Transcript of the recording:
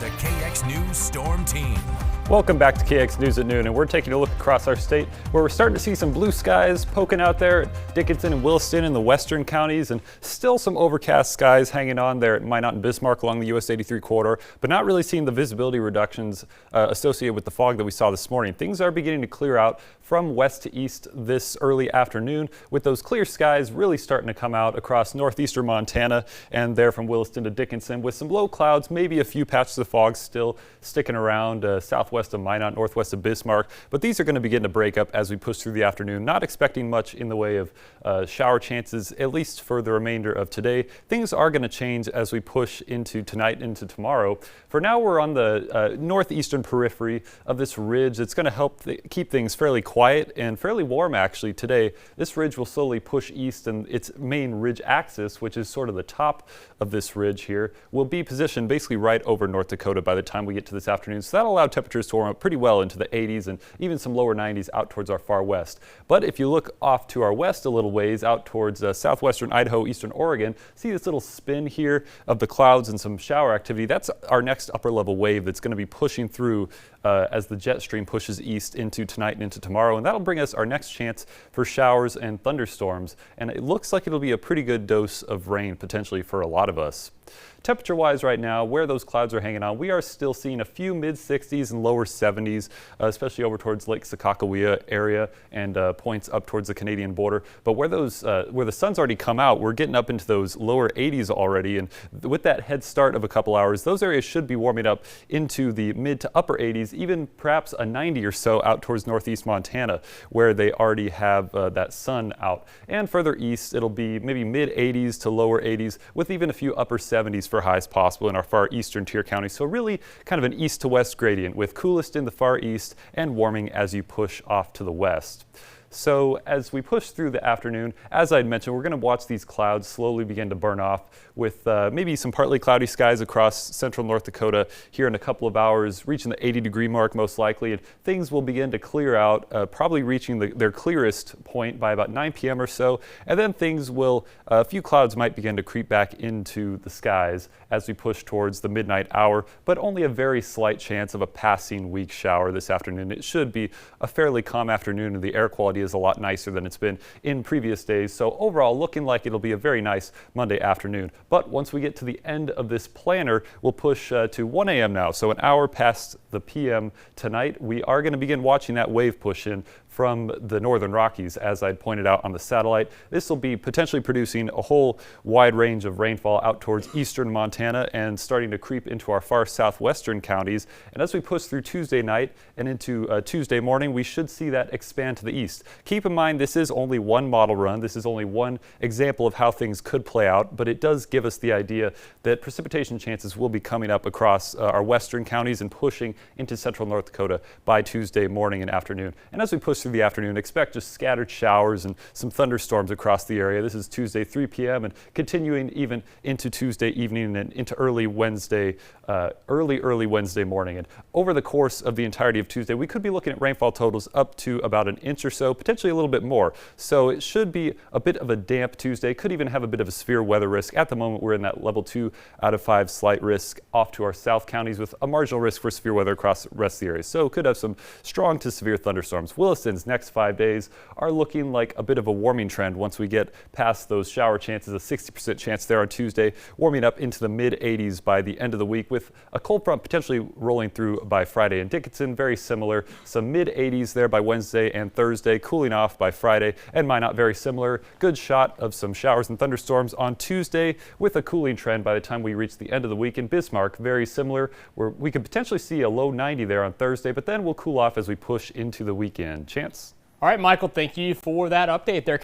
with the KX News Storm Team. Welcome back to KX News at Noon, and we're taking a look across our state where we're starting to see some blue skies poking out there at Dickinson and Williston in the western counties, and still some overcast skies hanging on there at Minot and Bismarck along the US 83 corridor, but not really seeing the visibility reductions associated with the fog that we saw this morning. Things are beginning to clear out from west to east this early afternoon, with those clear skies really starting to come out across northeastern Montana and there from Williston to Dickinson, with some low clouds, maybe a few patches of fog still sticking around southwest of Minot, northwest of Bismarck, but these are going to begin to break up as we push through the afternoon. Not expecting much in the way of shower chances, at least for the remainder of today. Things are going to change as we push into tonight, into tomorrow. For now, we're on the northeastern periphery of this ridge. It's going to help keep things fairly quiet and fairly warm actually today. This ridge will slowly push east, and its main ridge axis, which is sort of the top of this ridge here, will be positioned basically right over North Dakota by the time we get to this afternoon. So that'll allow temperatures to warm up pretty well into the 80s and even some lower 90s out towards our far west. But if you look off to our west a little ways, out towards southwestern Idaho, eastern Oregon, see this little spin here of the clouds and some shower activity. That's our next upper level wave that's going to be pushing through as the jet stream pushes east into tonight and into tomorrow, and that'll bring us our next chance for showers and thunderstorms, and it looks like it'll be a pretty good dose of rain potentially for a lot of us. Temperature-wise right now, where those clouds are hanging on, we are still seeing a few mid-60s and lower 70s, especially over towards Lake Sakakawea area and points up towards the Canadian border. But where the sun's already come out, we're getting up into those lower 80s already, and with that head start of a couple hours, those areas should be warming up into the mid to upper 80s, even perhaps a 90 or so out towards northeast Montana, where they already have that sun out. And further east, it'll be maybe mid-80s to lower 80s, with even a few upper 70s for highs possible in our far eastern tier counties. So really kind of an east to west gradient, with coolest in the far east and warming as you push off to the west. So as we push through the afternoon, as I'd mentioned, we're going to watch these clouds slowly begin to burn off, with maybe some partly cloudy skies across central North Dakota here in a couple of hours, reaching the 80-degree mark most likely, and things will begin to clear out, probably reaching their clearest point by about 9 p.m. or so, and then things will, a few clouds might begin to creep back into the skies as we push towards the midnight hour, but only a very slight chance of a passing weak shower this afternoon. It should be a fairly calm afternoon, and the air quality is a lot nicer than it's been in previous days. So overall, looking like it'll be a very nice Monday afternoon. But once we get to the end of this planner, we'll push to 1 a.m. now. So an hour past the p.m. tonight, we are going to begin watching that wave push in from the northern Rockies, as I'd pointed out on the satellite. This will be potentially producing a whole wide range of rainfall out towards eastern Montana and starting to creep into our far southwestern counties. And as we push through Tuesday night and into Tuesday morning, we should see that expand to the east. Keep in mind, this is only one model run. This is only one example of how things could play out, but it does give us the idea that precipitation chances will be coming up across our western counties and pushing into central North Dakota by Tuesday morning and afternoon. And as we push through the afternoon, expect just scattered showers and some thunderstorms across the area. This is Tuesday 3 p.m. and continuing even into Tuesday evening and into early Wednesday morning. And over the course of the entirety of Tuesday, we could be looking at rainfall totals up to about an inch or so, potentially a little bit more. So it should be a bit of a damp Tuesday, could even have a bit of a severe weather risk. At the moment, we're in that level 2 out of 5 slight risk off to our south counties, with a marginal risk for severe weather across the rest of the area. So could have some strong to severe thunderstorms. Williston's next 5 days are looking like a bit of a warming trend once we get past those shower chances, a 60% chance there on Tuesday, warming up into the mid 80s by the end of the week, with a cold front potentially rolling through by Friday. And Dickinson, very similar, some mid 80s there by Wednesday and Thursday, cooling off by Friday. And Minot, very similar, good shot of some showers and thunderstorms on Tuesday, with a cooling trend by the time we reach the end of the week. In Bismarck, very similar, where we could potentially see a low 90 there on Thursday, but then we'll cool off as we push into the weekend. Chance? All right, Michael, thank you for that update there.